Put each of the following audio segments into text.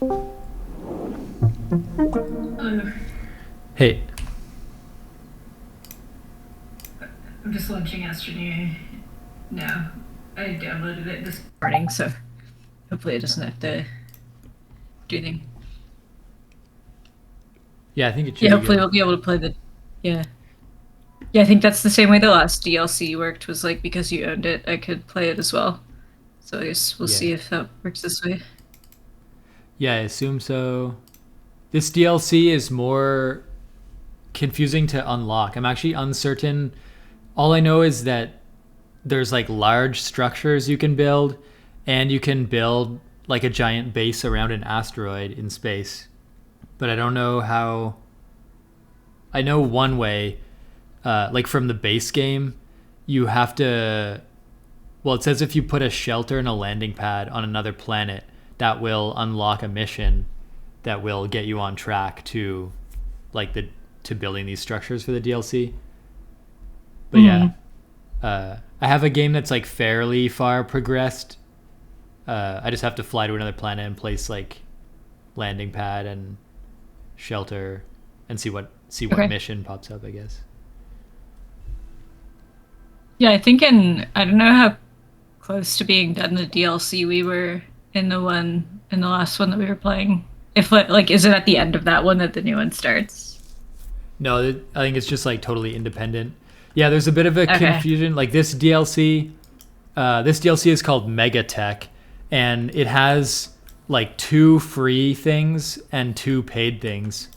Uh, Hey, I'm just launching Astroneer now. I downloaded it this morning, so hopefully it doesn't have to do anything. yeah, I think it should Yeah, be hopefully good. we'll be able to play the. Yeah. Yeah, I think that's the same way the last DLC worked, was like because you owned it, I could play it as well. So I guess we'll Yeah. see if that works this way. Yeah, I assume so. This DLC is more confusing to unlock. I'm actually uncertain. All I know is that there's like large structures you can build, and you can build like a giant base around an asteroid in space. But I don't know how. I know one way, like from the base game, you have to. Well, it says if you put a shelter and a landing pad on another planet, that will unlock a mission that will get you on track to like the to building these structures for the DLC. But yeah, Mm. I have a game that's like fairly far progressed. I just have to fly to another planet and place like landing pad and shelter and see what Okay. mission pops up, I guess. Yeah, I think I don't know how close to being done the DLC we were in the last one that we were playing. If like is it at the end of that one that the new one starts? No, I think it's just like totally independent. Yeah, there's a bit of a Okay. confusion. Like this DLC, this DLC is called Megatech, and it has like two free things and two paid things.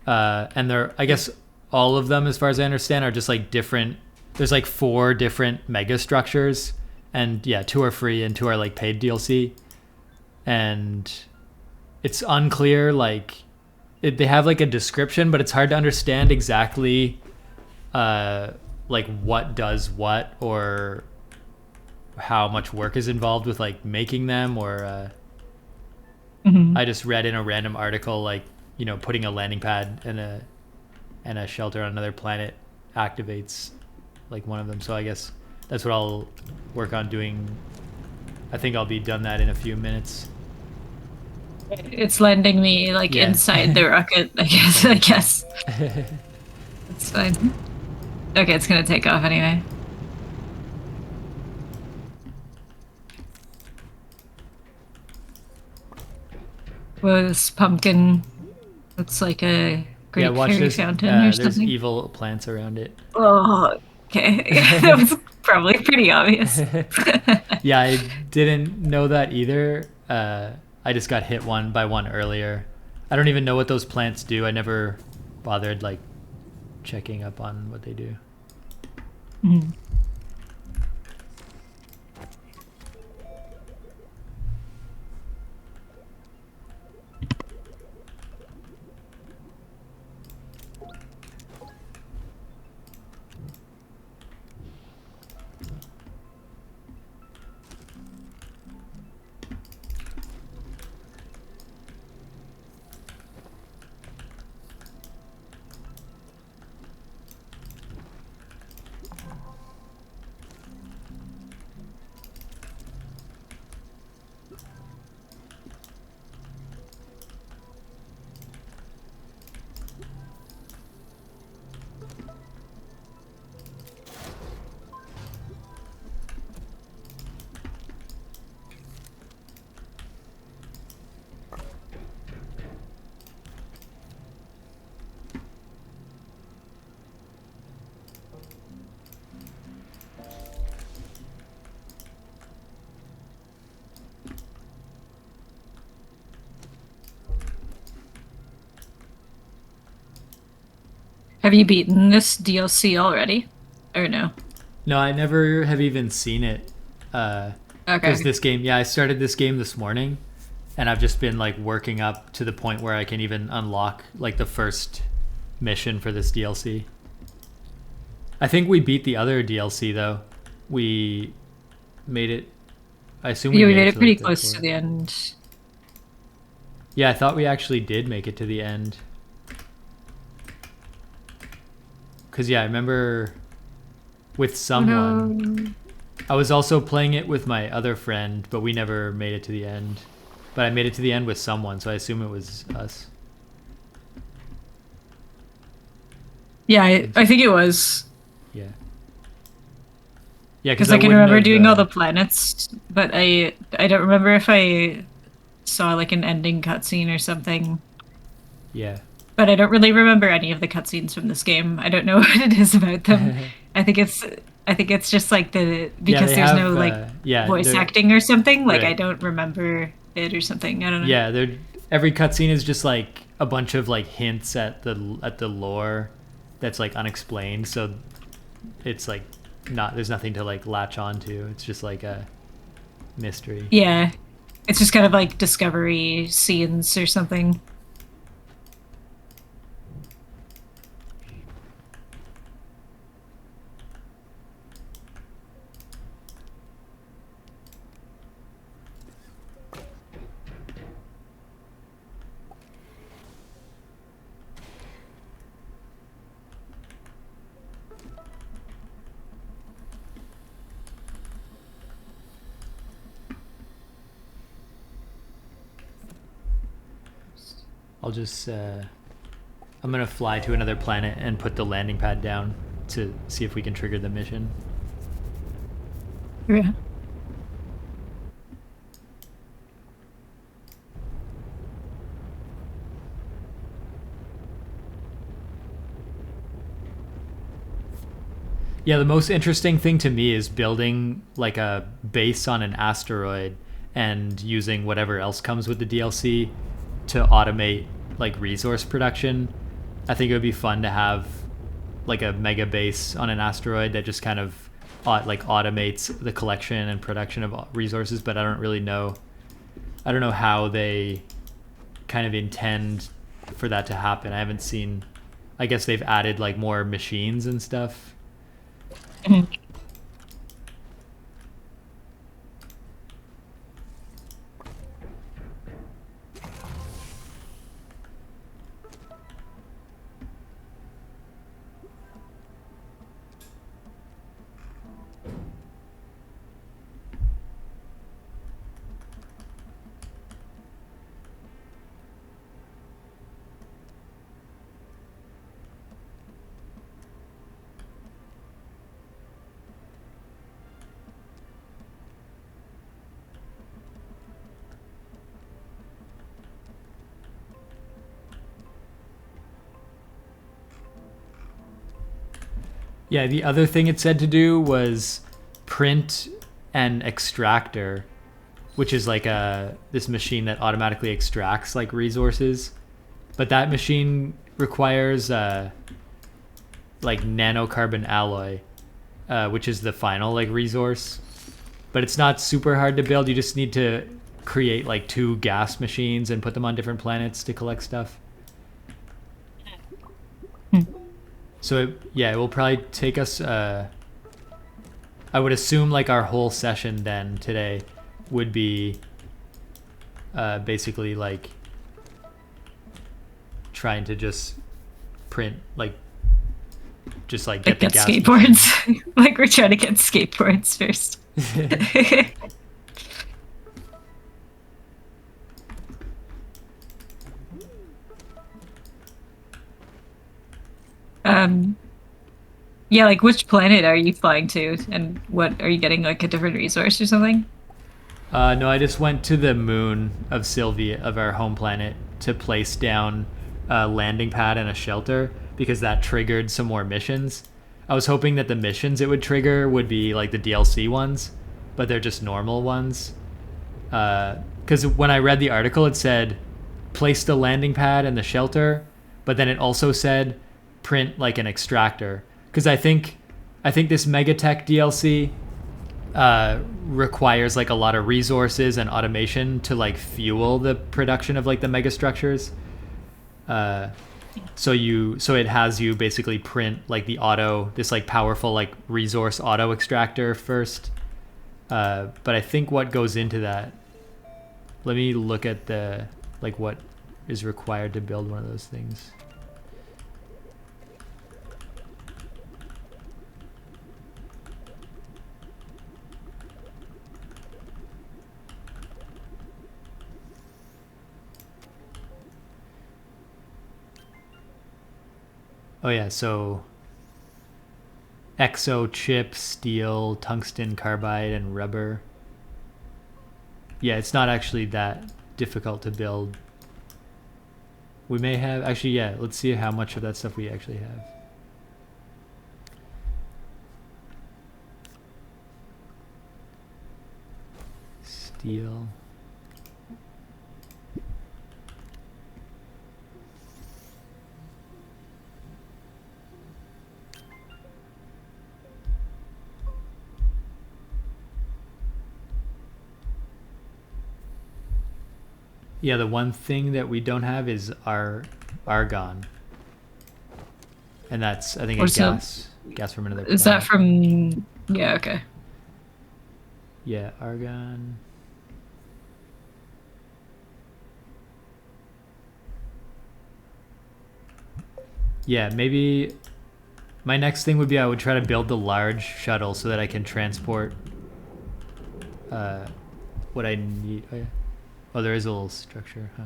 And they're, I guess, all of them, as far as I understand, are just like different. There's like four different mega structures, and yeah, two are free and two are like paid DLC. And it's unclear, like they have like a description, but it's hard to understand exactly uh, like what does what or how much work is involved with like making them. Or Hmm. I just read in a random article like putting a landing pad and a shelter on another planet activates like one of them. So I guess that's what I'll work on doing. I think I'll be done that in a few minutes. It's landing me like Yeah. inside the rocket, I guess. Inside I the ship. guess. It's fine. Okay, it's gonna take off anyway. Whoa, this pumpkin looks like a Yeah, great watch fairy this. fountain or There's something. evil plants around it. Oh, okay. That was probably pretty obvious. Yeah, I didn't know that either. I just got hit one by one earlier. I don't even know what those plants do. I never bothered like checking up on what they do. Mhm. Have you beaten this DLC already? Or no? No, I never have even seen it. Because Okay. this game, yeah, I started this game this morning, and I've just been like working up to the point where I can even unlock like the first mission for this DLC. I think we beat the other DLC though. We made it. I assume we Yeah, we made made it it to pretty like the close to fourth. the end. Yeah, I thought we actually did make it to the end. Cause yeah, I remember with Oh someone. no. I was also playing it with my other friend, but we never made it to the end. but I made it to the end with someone, so I assume it was us. Yeah, And I so, think it was yeah, yeah, because because I I can wouldn't remember have. doing all the planets, but I don't remember if I saw like an ending cutscene or something. Yeah, But I don't really remember any of the cutscenes from this game. I don't know what it is about them. I think it's I think it's just like yeah, because they there's no have. like Yeah, voice they're acting or something. Like I right. don't remember it or something. I don't know. Yeah, they're every cutscene is just like a bunch of like hints at the lore that's like unexplained. So it's like not there's nothing to like latch onto. It's just like a mystery. Yeah, it's just kind of like discovery scenes or something. I'll just I'm gonna fly to another planet and put the landing pad down to see if we can trigger the mission. Yeah. Yeah, the most interesting thing to me is building like a base on an asteroid and using whatever else comes with the DLC to automate like resource production. I think it would be fun to have like a mega base on an asteroid that just kind of like automates the collection and production of resources, but I don't really know. I don't know how they kind of intend for that to happen. I haven't seen. I guess they've added like more machines and stuff. Mhm. Yeah, the other thing it said to do was print an extractor, which is like a this machine that automatically extracts like resources. But that machine requires like nanocarbon alloy, which is the final like resource. But it's not super hard to build. You just need to create like two gas machines and put them on different planets to collect stuff. So yeah, it will probably take us. I would assume like our whole session then today would be basically like trying to just print like just like Like get the get gas machine. skateboards. Like we're trying to get skateboards first. Um, yeah, like which planet are you flying to, and what are you getting like a different resource or something? No, I just went to the moon of Sylvia, of our home planet, to place down a landing pad and a shelter because that triggered some more missions. I was hoping that the missions it would trigger would be like the DLC ones, but they're just normal ones. Because when I read the article, it said place the landing pad and the shelter, but then it also said print like an extractor. Because I think this Megatech DLC requires like a lot of resources and automation to like fuel the production of like the megastructures. So it has you basically print like the auto this like powerful like resource auto extractor first. But I think what goes into that. Let me look at the like what is required to build one of those things. Oh yeah, so exo chip, steel, tungsten carbide, and rubber. Yeah, it's not actually that difficult to build. We may have actually, yeah. Let's see how much of that stuff we actually have. Steel. Yeah, the one thing that we don't have is our argon, and that's I think a Or so gas from another is that planet. from? Yeah. Okay. Yeah, argon. Yeah, maybe my next thing would be I would try to build the large shuttle so that I can transport uh, what I need. Oh, yeah. Oh, there is a little structure, huh?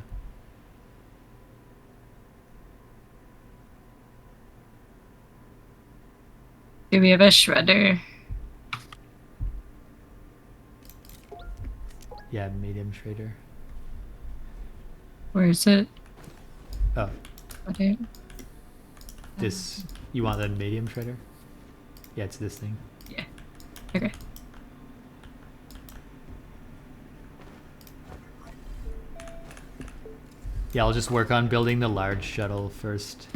Do we have a shredder? Yeah, medium shredder. Where is it? Oh, Okay. this. You want the medium shredder? Yeah, it's this thing. Yeah. Okay. Yeah, I'll just work on building the large shuttle first.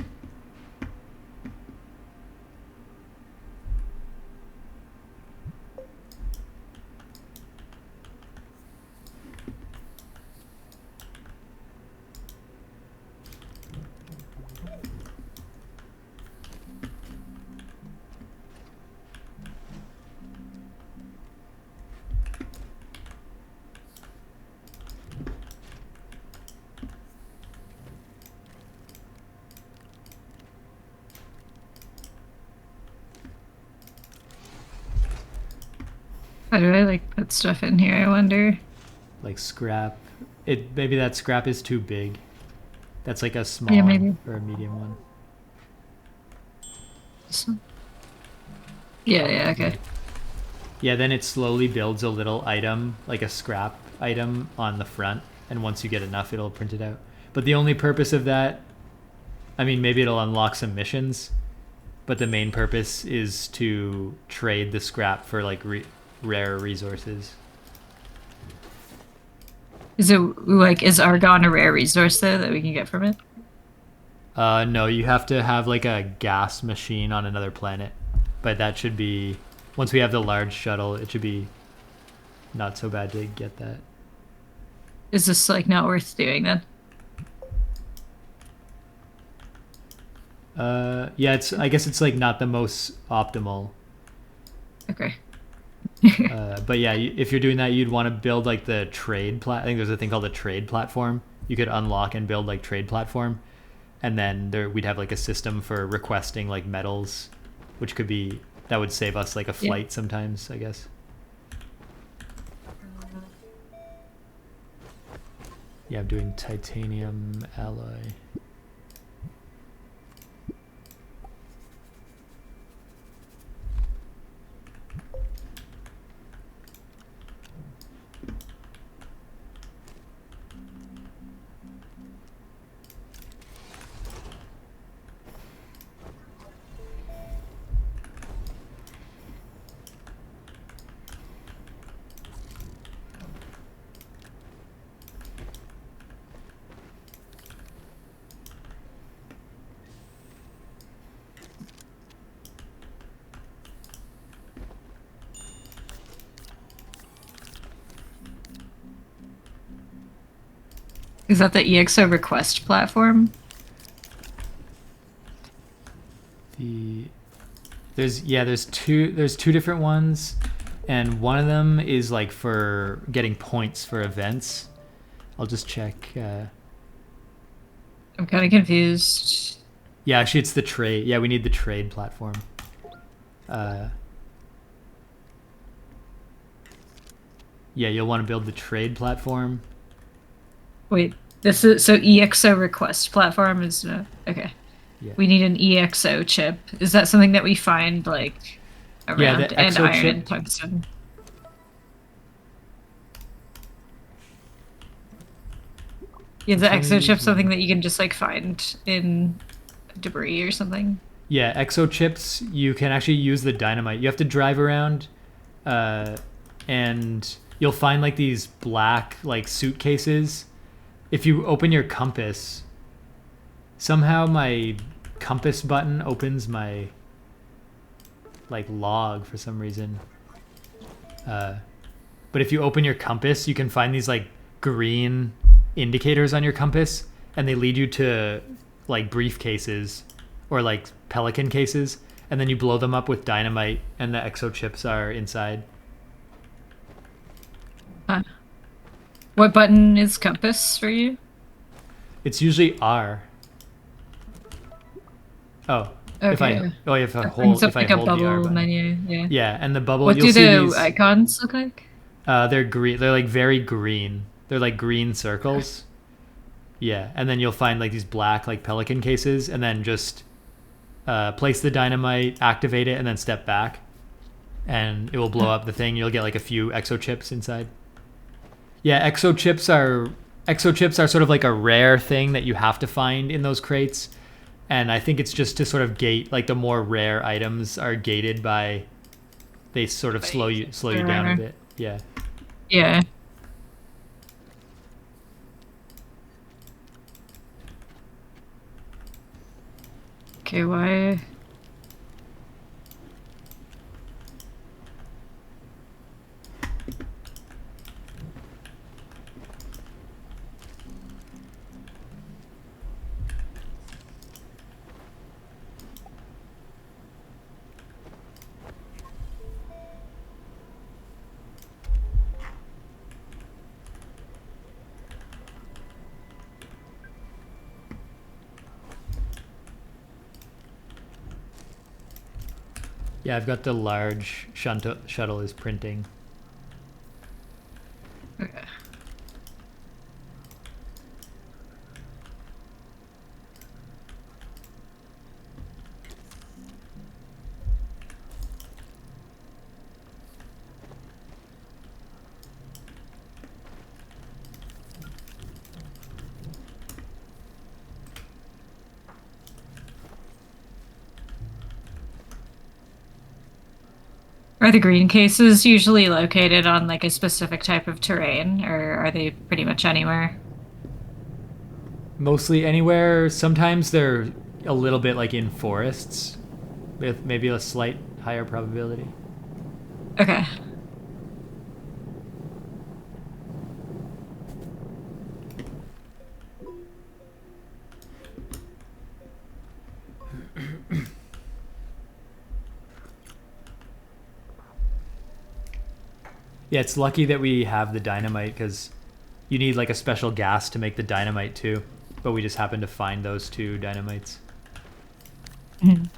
How do I like put stuff in here? I wonder. Like scrap. It maybe that scrap is too big. That's like a Yeah, small maybe. or a medium one. This one. Yeah. Yeah. Yeah. Okay. Yeah, then it slowly builds a little item, like a scrap item on the front, and once you get enough, it'll print it out. But the only purpose of that, I mean, maybe it'll unlock some missions, but the main purpose is to trade the scrap for like rare resources. Is it like is argon a rare resource though that we can get from it? No, you have to have like a gas machine on another planet, but that should be once we have the large shuttle, it should be not so bad to get that. Is this like not worth doing then? Yeah, it's I guess it's like not the most optimal. Okay. But yeah, if you're doing that, you'd want to build like the trade I think there's a thing called a trade platform. You could unlock and build like trade platform, and then we'd have like a system for requesting like metals, which could be that would save us like a Yeah. flight sometimes, I guess. Yeah, I'm doing titanium alloy. Is that the EXO request platform? The there's two different ones, and one of them is like for getting points for events. I'll just check. I'm kind of confused. Yeah, actually, it's the trade. Yeah, we need the trade platform. Uh, yeah, you'll want to build the trade platform. Wait, this is so EXO request platform is okay. Yeah. We need an EXO chip. Is that something that we find like Yeah, the around and exo iron chip. and tungsten? Is the Which one are you EXO chip something using? that you can just like find in debris or something? Yeah, exo chips. You can actually use the dynamite. You have to drive around, uh, and you'll find like these black like suitcases. If you open your compass, somehow my compass button opens my like log for some reason. Uh, but if you open your compass, you can find these like green indicators on your compass, and they lead you to like briefcases or like pelican cases, and then you blow them up with dynamite, and the exo chips are inside. Huh. What button is compass for you? It's usually R. Oh, Okay. if I That brings up if I like a hold the R bubble button. menu. Yeah. Yeah, and the bubble, What you'll do see the these. icons look like? They're green. They're like very green. They're like green circles. Yeah, and then you'll find like these black like pelican cases, and then just place the dynamite, activate it, and then step back, and it will blow up the thing. You'll get like a few exo chips inside. Yeah, exo chips are sort of like a rare thing that you have to find in those crates, and I think it's just to sort of gate like the more rare items are gated by they sort of slow you down a bit. Yeah. Yeah. Okay, why? Yeah, I've got the large shuttle is printing. Okay. Are the green cases usually located on like a specific type of terrain, or are they pretty much anywhere? Mostly anywhere. Sometimes they're a little bit like in forests with maybe a slight higher probability. Okay. Yeah, it's lucky that we have the dynamite because you need like a special gas to make the dynamite too. But we just happen to find those two dynamites. Mhm.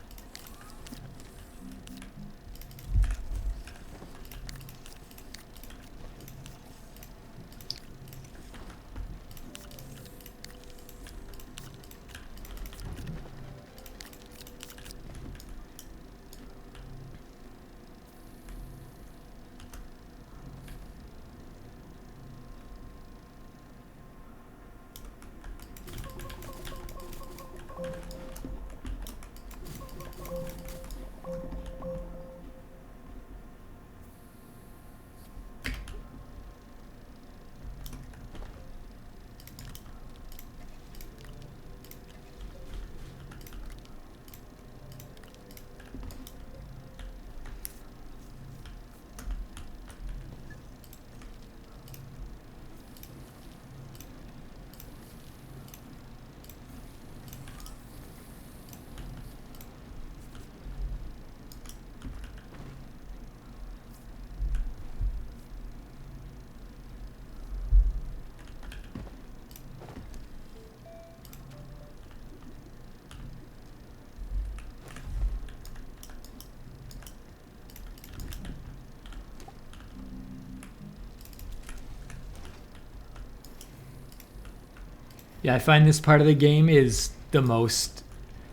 Yeah, I find this part of the game is the most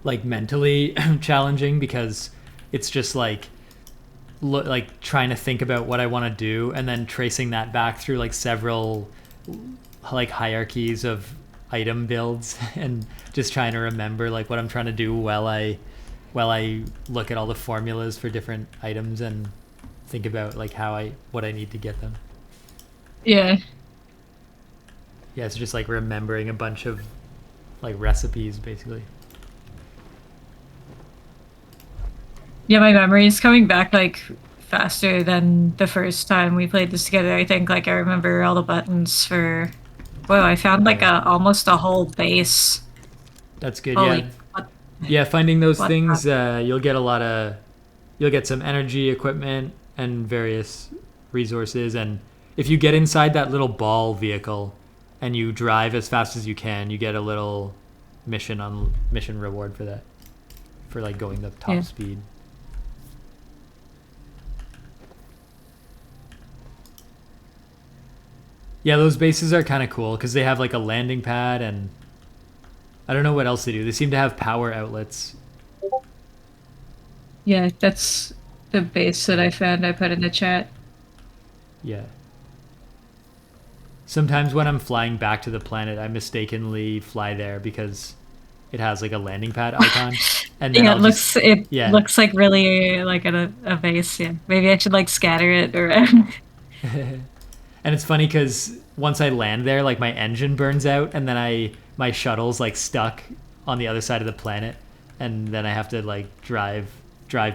like mentally challenging because it's just like trying to think about what I want to do and then tracing that back through like several like hierarchies of item builds and just trying to remember like what I'm trying to do while I look at all the formulas for different items and think about like what I need to get them. Yeah. Yeah, it's just like remembering a bunch of like recipes basically. Yeah, my memory is coming back like faster than the first time we played this together. I think like I remember all the buttons for. Whoa, I found Oh like yeah, a almost a whole base. that's good. Holy Yeah, what yeah. Finding those what things, you'll get some energy, equipment, and various resources. And if you get inside that little ball vehicle and you drive as fast as you can, you get a little mission reward for that, for like going the top yeah. speed. Yeah, those bases are kind of cool because they have like a landing pad and I don't know what else they do. They seem to have power outlets. Yeah, that's the base that I found I put in the chat. Yeah. Sometimes when I'm flying back to the planet, I mistakenly fly there because it has like a landing pad icon, and then Yeah, I'll just it yeah. looks like really like a base, yeah. Maybe I should like scatter it around. And it's funny because once I land there, like my engine burns out, and then my shuttle's like stuck on the other side of the planet, and then I have to like drive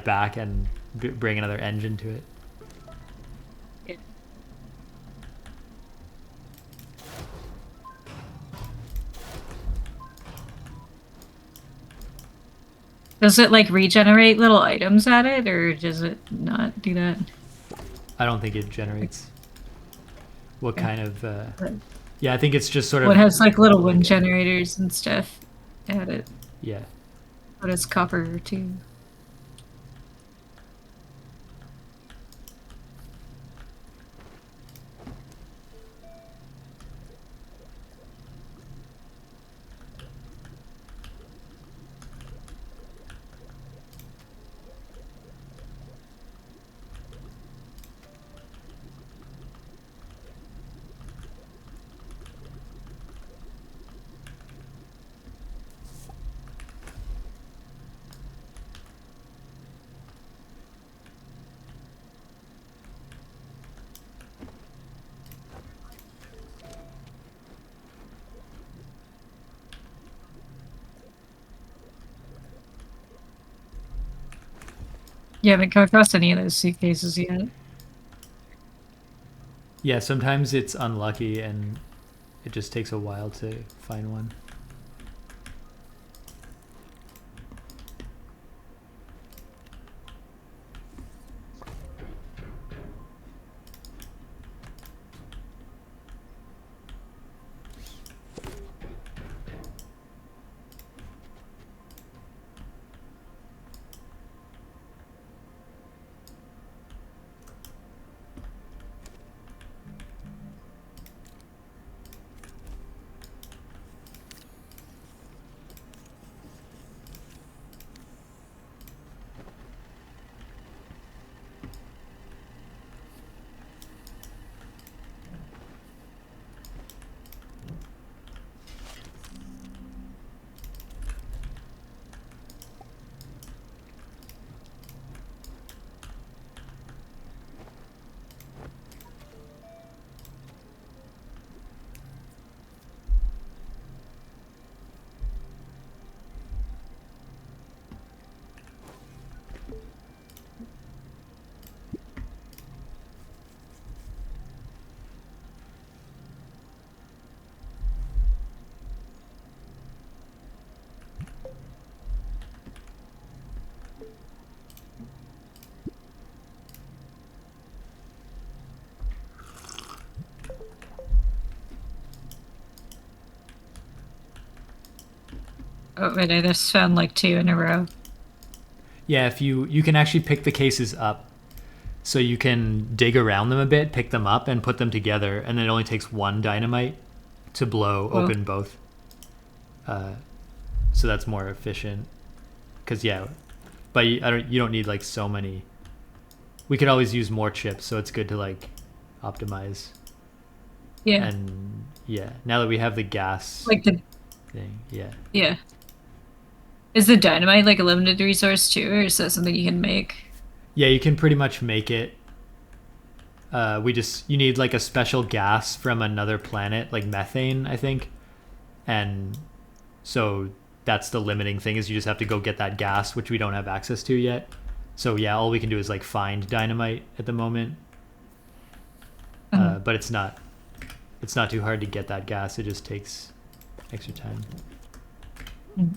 back and bring another engine to it. Yeah. Does it like regenerate little items at it, or does it not do that? I don't think it generates what Yeah. kind of. Yeah, I think it's just sort What of has like little wind like generators and stuff at it? yeah. What is copper too? You haven't come across any of those suitcases yet. Yeah, sometimes it's unlucky and it just takes a while to find one. Oh, wait, I just found like two in a row. Yeah, if you can actually pick the cases up, so you can dig around them a bit, pick them up, and put them together, and it only takes one dynamite to blow Well, open both. So that's more efficient. because yeah, but you don't need like so many. We could always use more chips, so it's good to like optimize. Yeah. And yeah, now that we have the gas Like the thing, yeah. yeah. Is the dynamite like a limited resource too, or is that something you can make? Yeah, you can pretty much make it. You need like a special gas from another planet, like methane, I think. And so that's the limiting thing, is you just have to go get that gas, which we don't have access to yet. So yeah, all we can do is like find dynamite at the moment. Mhm. But it's not too hard to get that gas. It just takes extra time. Mhm.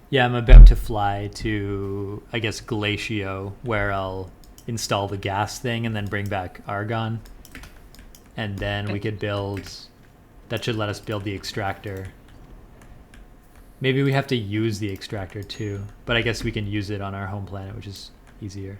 Yeah, I'm about to fly to, I guess, Glacio, where I'll install the gas thing and then bring back argon. And then we could build. That should let us build the extractor. Maybe we have to use the extractor too, but I guess we can use it on our home planet, which is easier.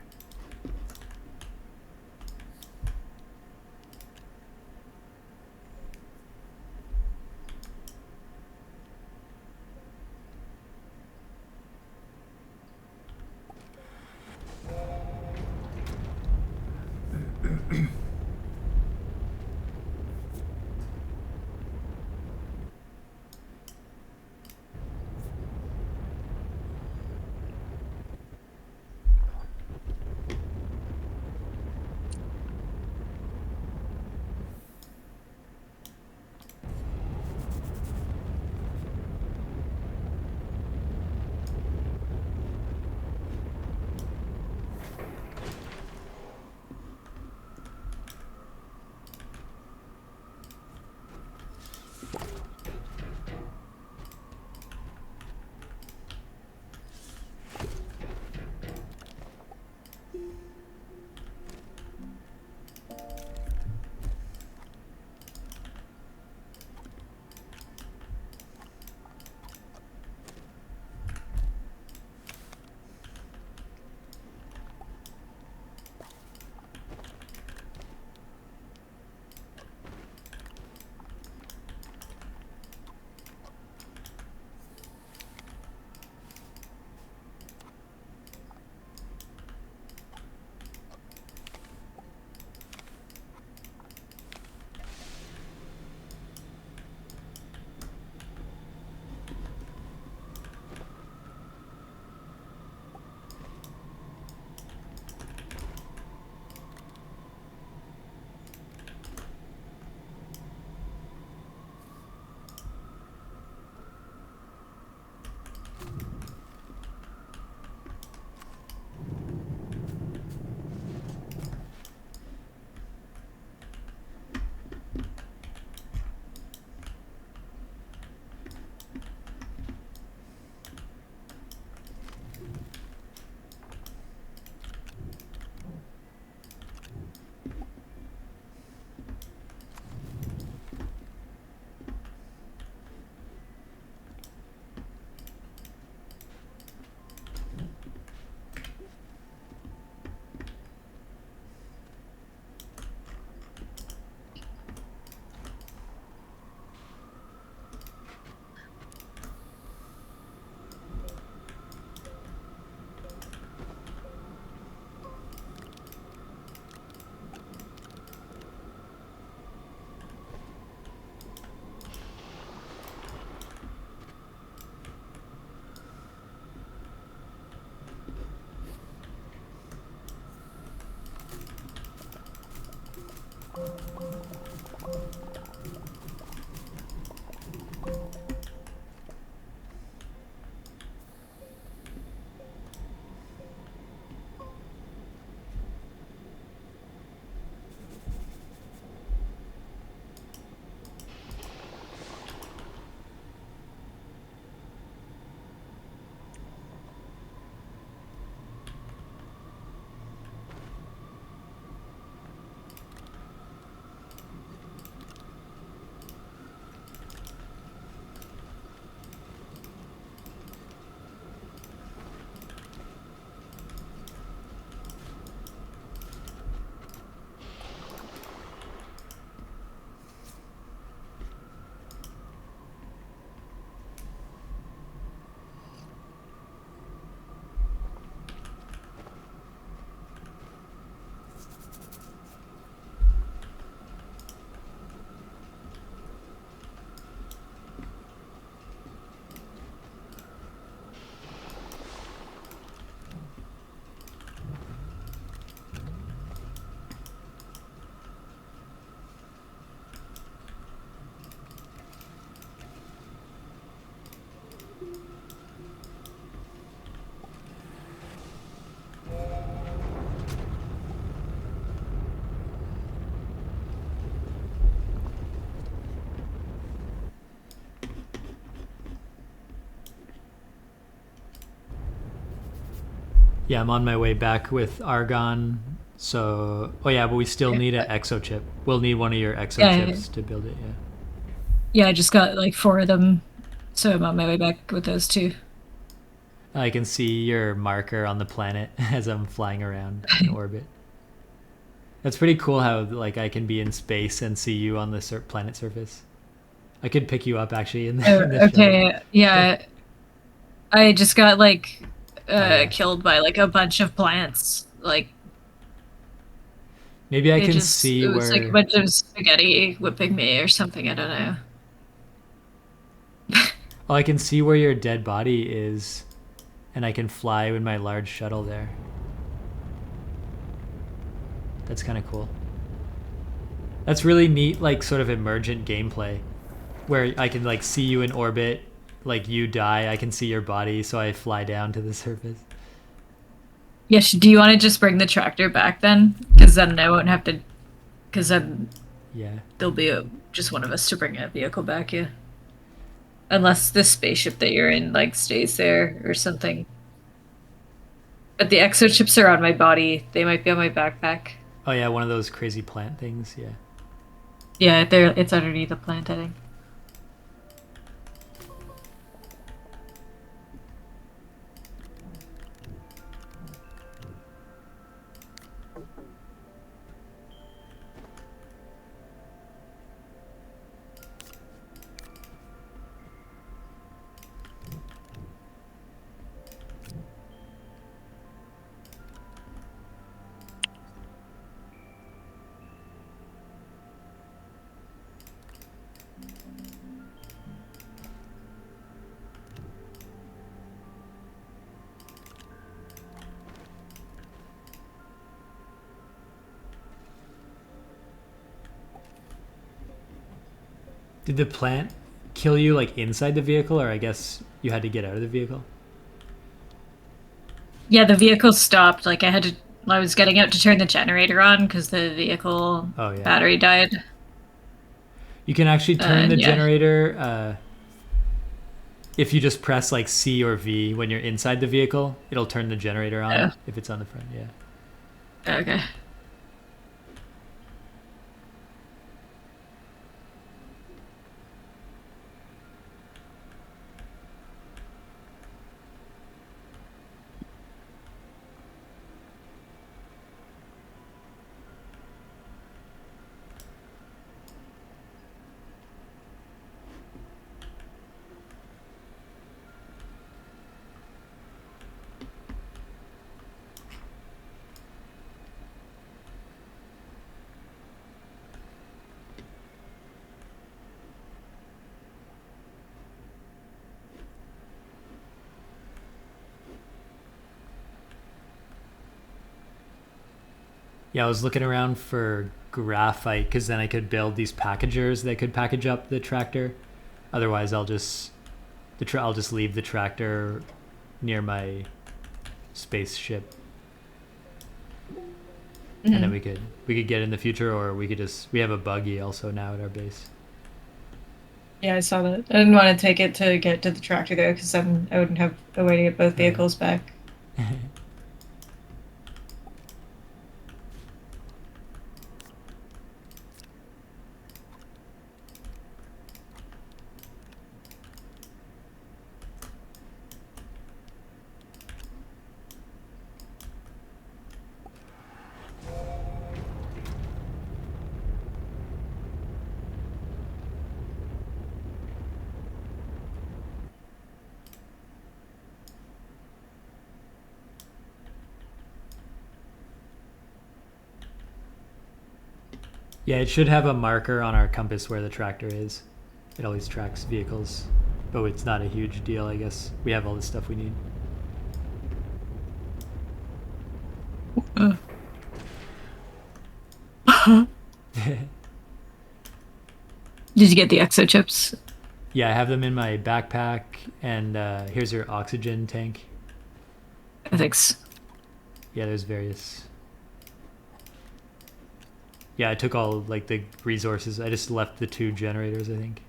Yeah, I'm on my way back with Argon. So, oh yeah, but we still need an exo chip. We'll need one of your exo Yeah, chips to build it. Yeah. yeah, I just got like four of them, so I'm on my way back with those two. I can see your marker on the planet as I'm flying around in orbit. That's pretty cool how like I can be in space and see you on the planet surface. I could pick you up actually in Oh, in the shuttle. okay, yeah, I just got like Oh yeah. killed by like a bunch of plants. Like Maybe I they can just see it was like a where bunch of spaghetti whipping me or something. I don't know. oh, I can see where your dead body is and I can fly with my large shuttle there. That's kind of cool. That's really neat like sort of emergent gameplay where I can like see you in orbit, like you die, I can see your body so I fly down to the surface. Yes, do you want to just bring the tractor back then? Because then I won't have to. Because then Yeah. there'll be just one of us to bring a vehicle back. Yeah, unless the spaceship that you're in like stays there or something. But the exochips are on my body. They might be on my backpack. Oh yeah, one of those crazy plant things. Yeah. Yeah, it's underneath the plant, I think. Did the plant kill you like inside the vehicle, or I guess you had to get out of the vehicle? Yeah, the vehicle stopped. Like I had to. I was getting out to turn the generator on because the vehicle Oh yeah. battery died. You can actually turn the Yeah. generator if you just press like C or V when you're inside the vehicle. It'll turn the generator on Oh, if it's on the front. Yeah. okay. Yeah, I was looking around for graphite because then I could build these packagers that could package up the tractor. Otherwise, I'll just leave the tractor near my spaceship, and then we could get in the future, or we have a buggy also now at our base. Yeah, I saw that. I didn't want to take it to get to the tractor though, because then I wouldn't have a way to get both Right. vehicles back. Yeah, it should have a marker on our compass where the tractor is. It always tracks vehicles, but it's not a huge deal, I guess. We have all the stuff we need. Did you get the exo chips? Yeah, I have them in my backpack, and here's your oxygen tank. Thanks. Yeah, there's various. Yeah, I took all like the resources. I just left the 2 generators, I think.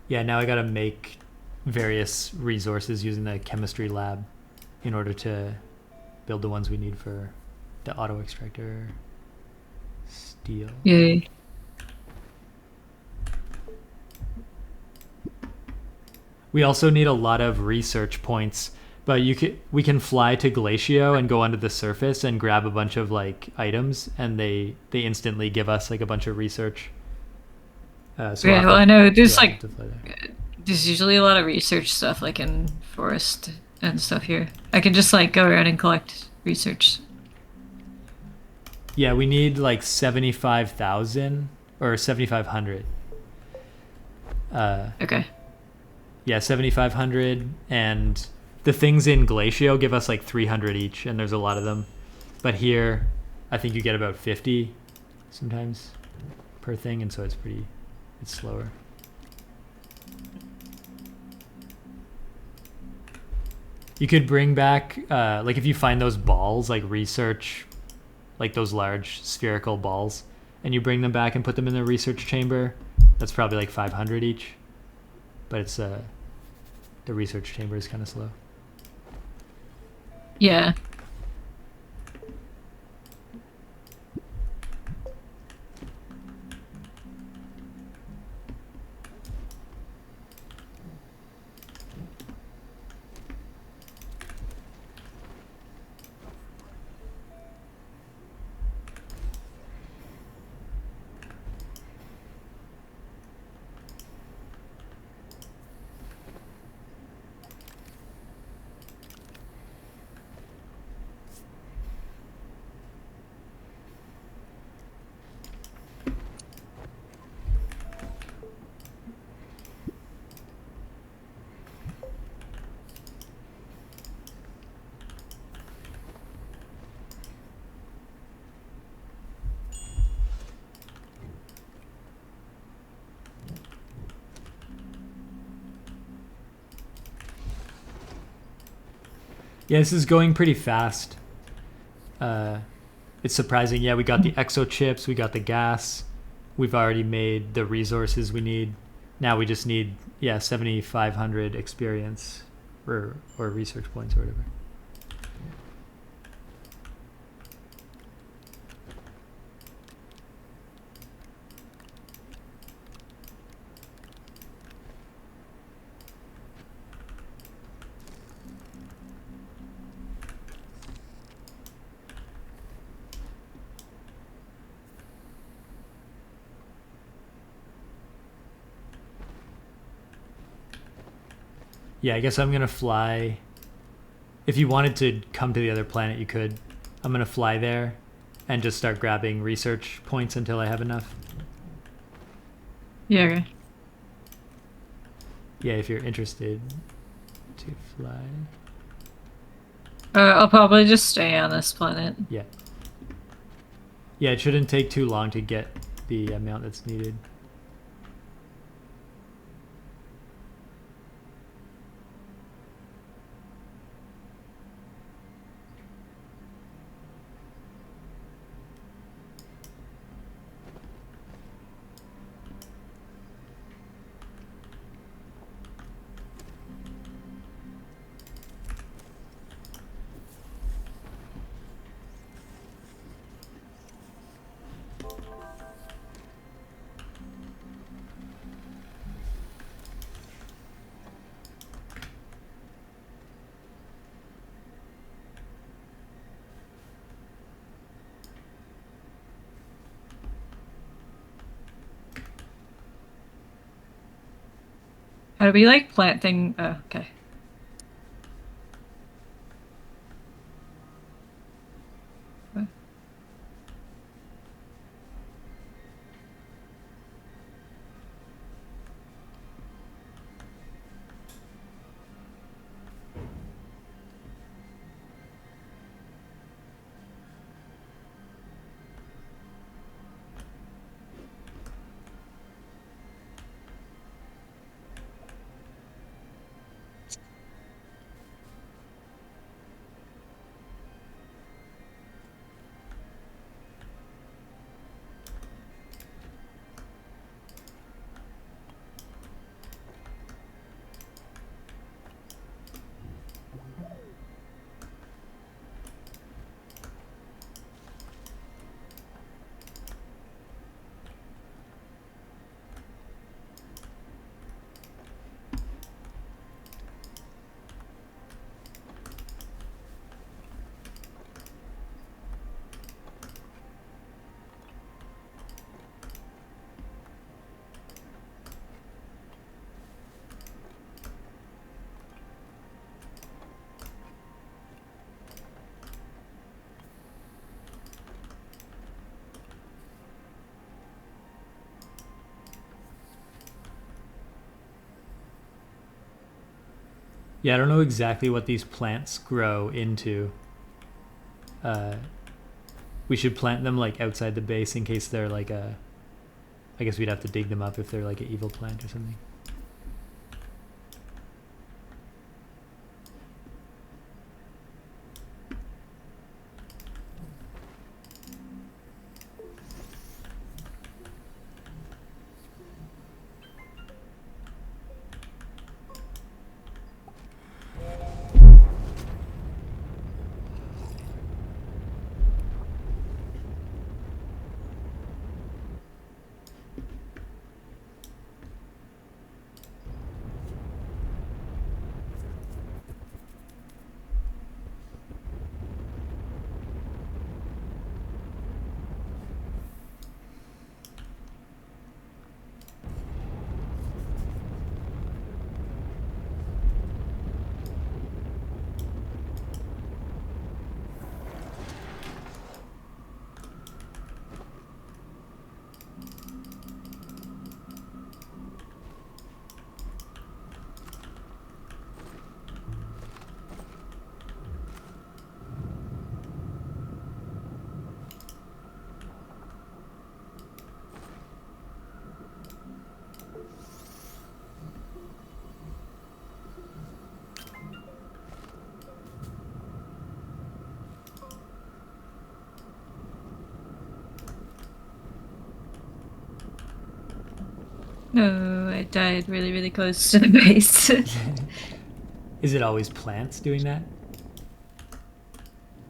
Yeah, now I gotta make various resources using the chemistry lab in order to build the ones we need for the auto extractor, steel. Yay. We also need a lot of research points, but we can fly to Glacio and go onto the surface and grab a bunch of like items, and they instantly give us like a bunch of research. So Yeah, well, I know yeah, there's we'll like have to fly there. there's usually a lot of research stuff like in forest and stuff here. I can just like go around and collect research. Yeah, we need like 75,000 or 7,500. Okay. Yeah, 7,500, and the things in Glacio give us like 300 each, and there's a lot of them. But here, I think you get about 50 sometimes per thing, and so it's slower. You could bring back, like if you find those balls, like research, like those large spherical balls, and you bring them back and put them in the research chamber, that's probably like 500 each. But it's the research chamber is kind of slow. Yeah. Yeah, this is going pretty fast. It's surprising. Yeah, we got the exo chips, we got the gas, we've already made the resources we need. Now we just need 7,500 experience or research points or whatever. Yeah, I guess I'm gonna fly. If you wanted to come to the other planet, you could. I'm gonna fly there and just start grabbing research points until I have enough. Yeah. Okay. Yeah, if you're interested to fly. I'll probably just stay on this planet. Yeah. Yeah, it shouldn't take too long to get the amount that's needed. How do we like planting? Oh, okay. Yeah, I don't know exactly what these plants grow into. Uh, we should plant them like outside the base in case they're like a. I guess we'd have to dig them up if they're like an evil plant or something. No, I died really, really close to the base. Is it always plants doing that?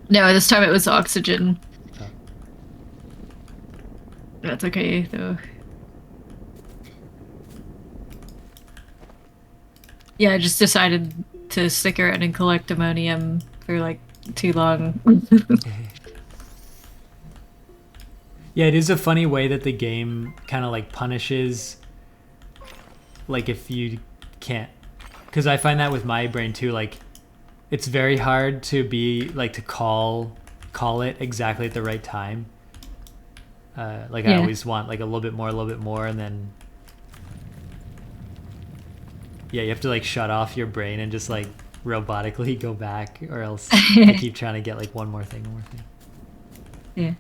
No, this time it was oxygen. Oh. That's okay, though. Yeah, I just decided to stick around and collect ammonium for like too long. Yeah, it is a funny way that the game kind of like punishes, like if you can't, because I find that with my brain too. Like, it's very hard to be like to call it exactly at the right time. Like I Yeah. always want like a little bit more, and then Yeah, you have to like shut off your brain and just like robotically go back, or else I keep trying to get like one more thing, one more thing. Yeah.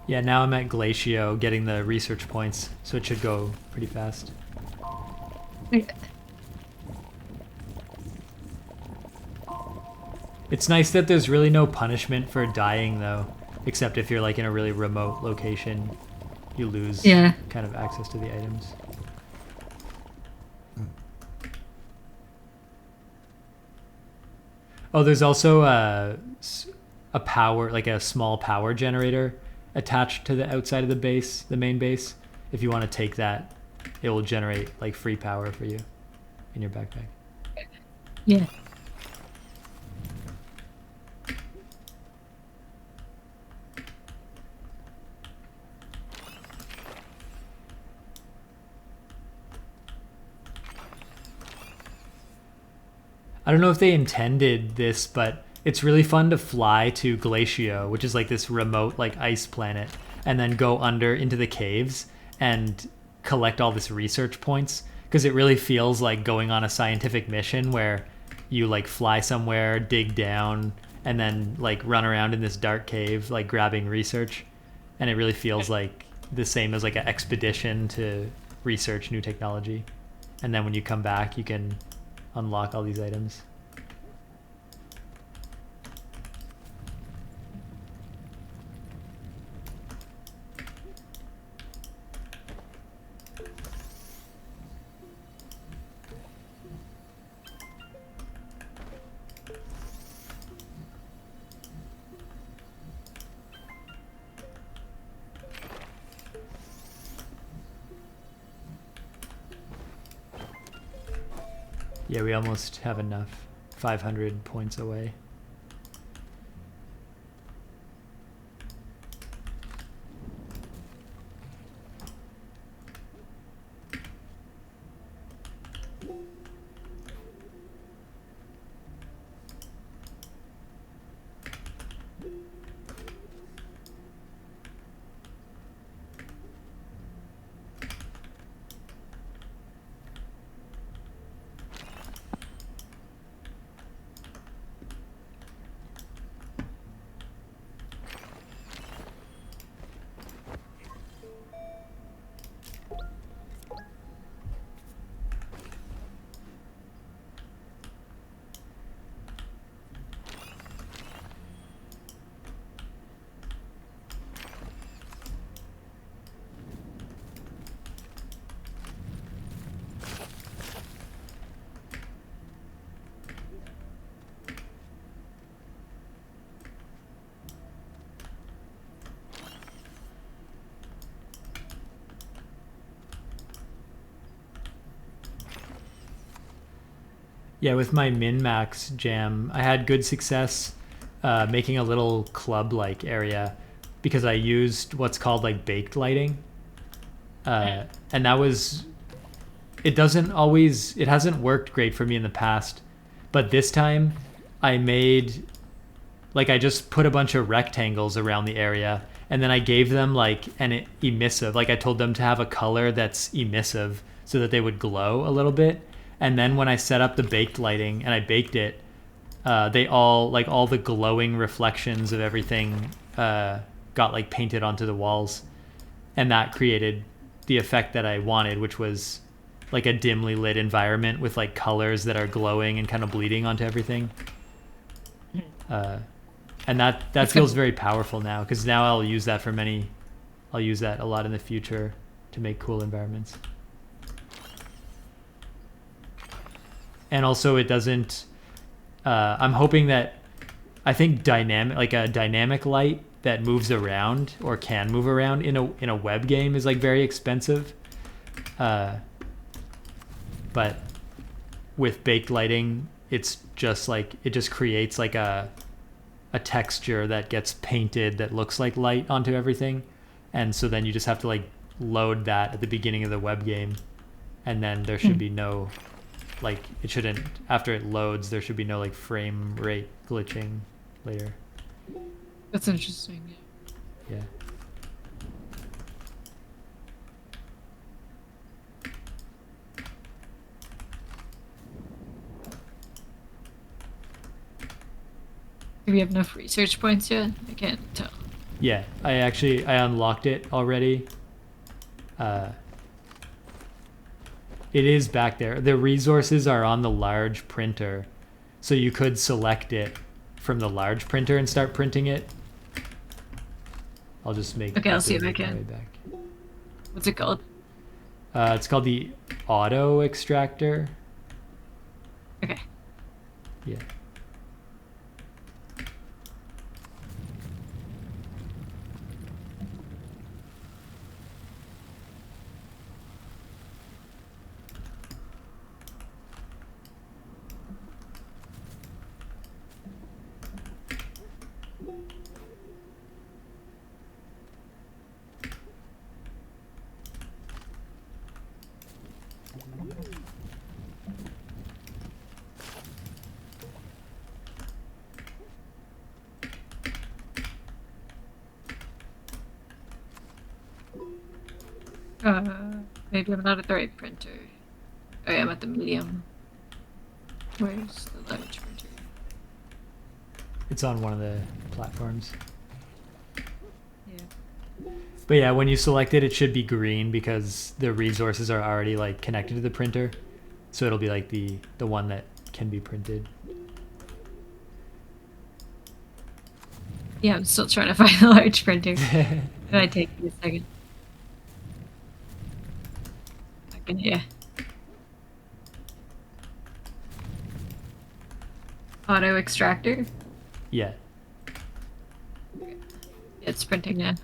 Yeah, now I'm at Glacio getting the research points, so it should go pretty fast. It's nice that there's really no punishment for dying, though, except if you're like in a really remote location, you lose Yeah. kind of access to the items. Oh, there's also a power, like a small power generator attached to the outside of the base, the main base. If you want to take that, it will generate like free power for you in your backpack. Yeah. I don't know if they intended this, but it's really fun to fly to Glacio, which is like this remote like ice planet, and then go under into the caves and collect all this research points, because it really feels like going on a scientific mission where you like fly somewhere, dig down, and then like run around in this dark cave like grabbing research, and it really feels like the same as like an expedition to research new technology. And then when you come back, you can unlock all these items. Yeah, we almost have enough. 500 points away. Yeah, with my min-max jam, I had good success making a little club-like area because I used what's called like baked lighting. And that was, it hasn't worked great for me in the past, but this time I made, like I just put a bunch of rectangles around the area, and then I gave them like an emissive, like I told them to have a color that's emissive so that they would glow a little bit. And then when I set up the baked lighting and I baked it, they all, like all the glowing reflections of everything got like painted onto the walls, and that created the effect that I wanted, which was like a dimly lit environment with like colors that are glowing and kind of bleeding onto everything. And that feels very powerful now, because now I'll use that a lot in the future to make cool environments. And also it doesn't, I'm hoping that, I think a dynamic light that moves around or can move around in a web game is like very expensive. But with baked lighting, it's just like it just creates like a texture that gets painted that looks like light onto everything, and so then you just have to like load that at the beginning of the web game, and then there should be no like it shouldn't after it loads there should be no like frame rate glitching later. That's interesting. Yeah. Do we have enough research points yet? I can't tell. Yeah, I unlocked it already. It is back there. The resources are on the large printer, so you could select it from the large printer and start printing it. I'll just make. Okay, I'll see if I make my can. way back. What's it called? It's called the auto extractor. Okay. Yeah. Maybe I'm not at the right printer. Oh, yeah, I'm at the medium. Where's the large printer? It's on one of the platforms. Yeah. But yeah, when you select it, it should be green because the resources are already like connected to the printer. So it'll be like the one that can be printed. Yeah, I'm still trying to find the large printer. It might take me a second. Yeah. Auto extractor? Yeah. It's printing now.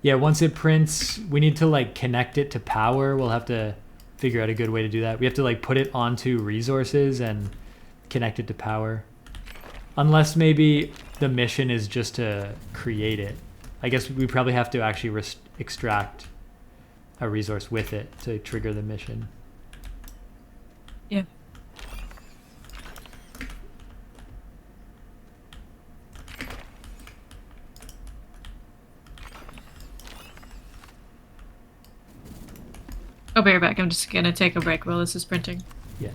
Yeah, once it prints, we need to like connect it to power. We'll have to figure out a good way to do that. We have to like put it onto resources and connect it to power. Unless maybe the mission is just to create it. I guess we probably have to actually extract a resource with it to trigger the mission. Yeah. I'll be right back. I'm just gonna take a break while this is printing. Yeah.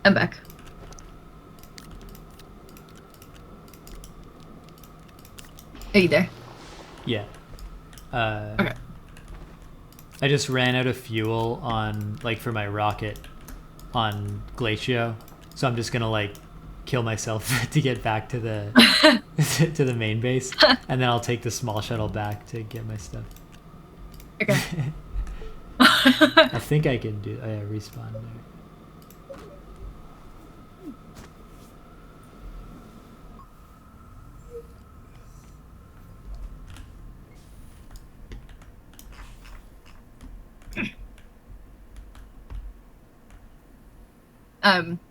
I'm back. Are you there? Yeah. Okay. I just ran out of fuel on like for my rocket on Glacio, so I'm just gonna like kill myself to get back to the to the main base, and then I'll take the small shuttle back to get my stuff. Okay. I think I can do. Oh yeah, respawn there.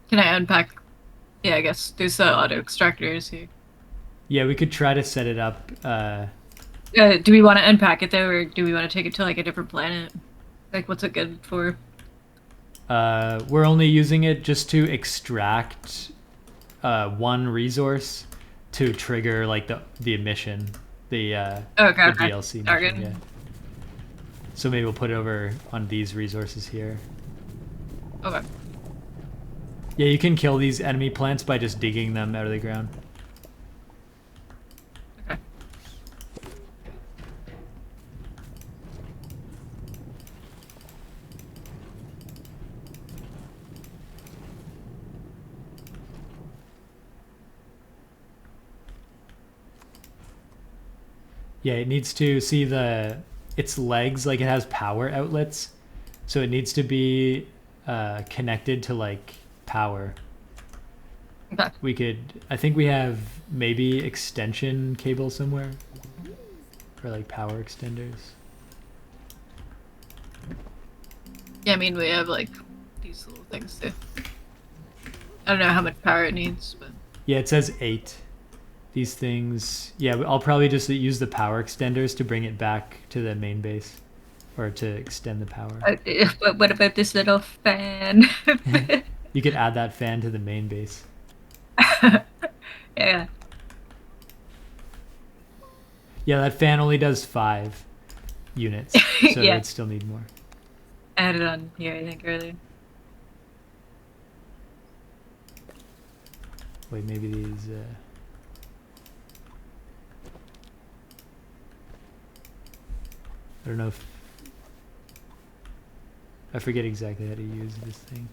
Can I unpack? Yeah, I guess there's the auto extractors here. Yeah, we could try to set it up. Do we want to unpack it though, or do we want to take it to like a different planet? Like, what's it good for? We're only using it just to extract one resource to trigger like the mission, Okay, the okay. DLC mission. Target. Yeah. So maybe we'll put it over on these resources here. Okay. Yeah, you can kill these enemy plants by just digging them out of the ground. Okay. Yeah, it needs to see its legs, like it has power outlets, so it needs to be connected to like power. Okay. We could, I think we have maybe extension cable somewhere, or like power extenders. Yeah, I mean we have like these little things too. I don't know how much power it needs, but Yeah, it says 8. These things, yeah, I'll probably just use the power extenders to bring it back to the main base, or to extend the power. but what about this little fan? You could add that fan to the main base. Yeah. Yeah, that fan only does 5 units, so it Yeah. would still need more. I had it on here, I think, earlier. Wait, maybe these. I don't know if I forget exactly how to use this thing.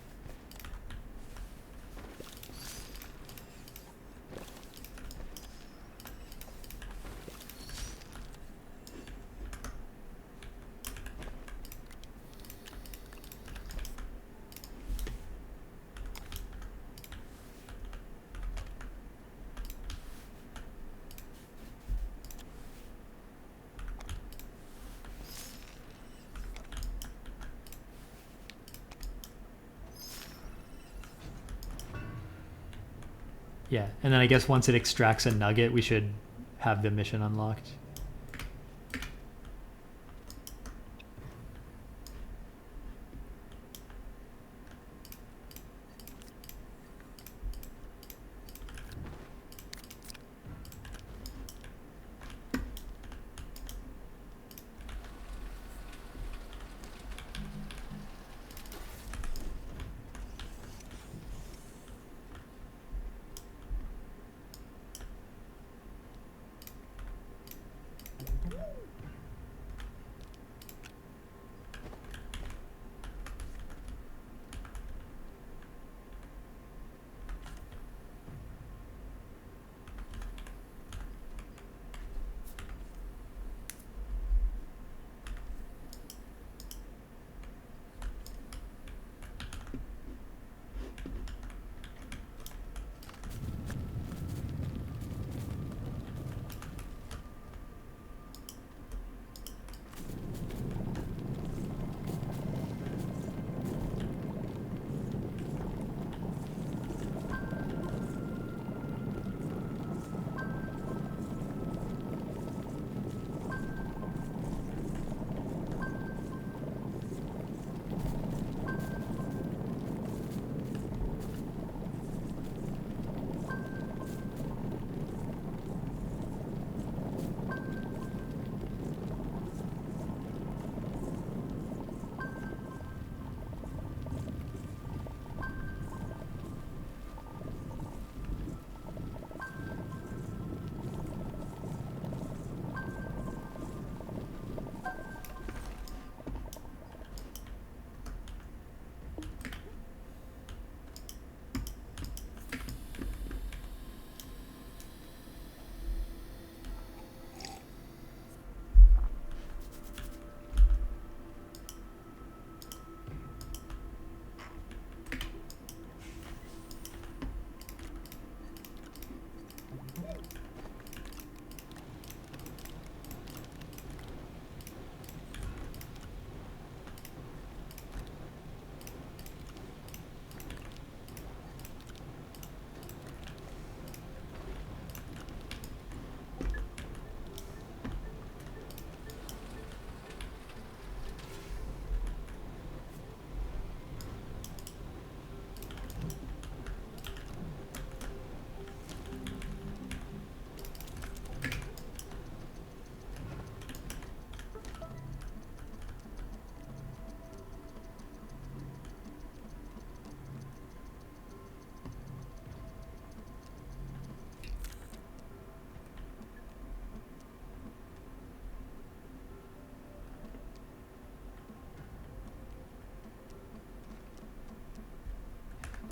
Yeah, and then I guess once it extracts a nugget, we should have the mission unlocked.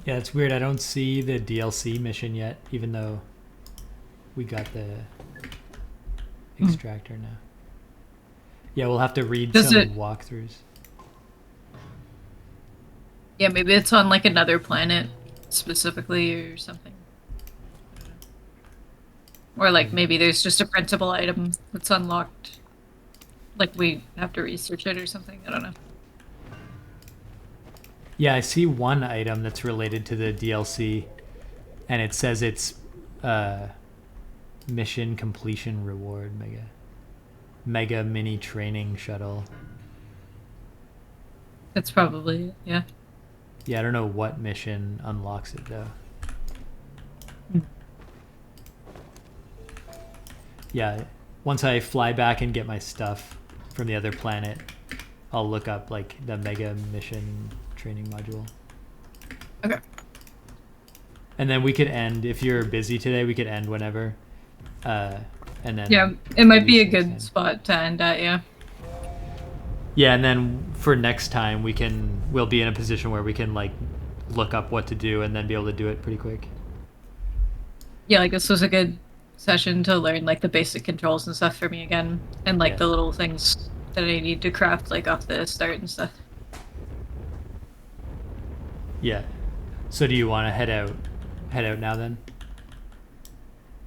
Yeah, it's weird. I don't see the DLC mission yet, even though we got the Mm. extractor now. Yeah, we'll have to read Does it? some walkthroughs. Yeah, maybe it's on like another planet specifically or something. I don't know. Or like maybe there's just a printable item that's unlocked. Like we have to research it or something. I don't know. Yeah, I see one item that's related to the DLC, and it says it's uh, mission completion reward mega mini training shuttle. That's probably it. Yeah. Yeah, I don't know what mission unlocks it though. Mm. Yeah, once I fly back and get my stuff from the other planet, I'll look up like the mega mission training module. Okay. And then we could end if you're busy today. We could end whenever, and Yeah, then it might be release a next good time. spot to end at. Yeah. Yeah, and then for next time we'll be in a position where we can like look up what to do and then be able to do it pretty quick. Yeah, like this was a good session to learn like the basic controls and stuff for me again, and like Yeah. the little things that I need to craft like off the start and stuff. Yeah. So do you want to head out? Head out now then?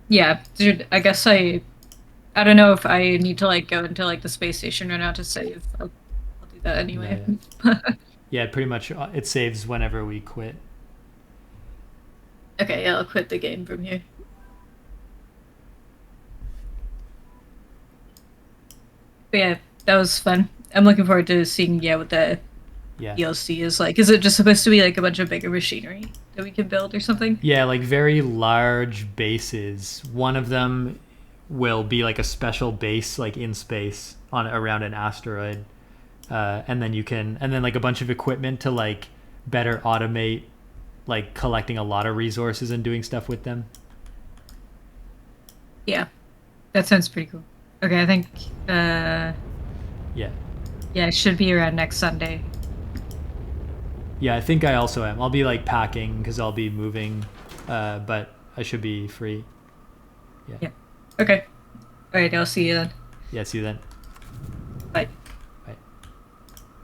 Yeah, dude, I guess I don't know if I need to like go into like the space station or not to save. I'll do that No. anyway. Yeah. Yeah. Pretty much, it saves whenever we quit. Okay, yeah, I'll quit the game from here. But yeah, that was fun. I'm looking forward to seeing what the Yeah. DLC is like. Is it just supposed to be like a bunch of bigger machinery that we can build or something? Yeah, like very large bases. One of them will be like a special base, like in space on around an asteroid, and then and then like a bunch of equipment to like better automate, like collecting a lot of resources and doing stuff with them. Yeah, that sounds pretty cool. Okay, I think uh Yeah, yeah, it should be around next Sunday. yeah. I think I also am. I'll be like packing because I'll be moving, but I should be free. Yeah, Yeah. Okay. All right, I'll see you then. yeah. See you then. Bye. Bye.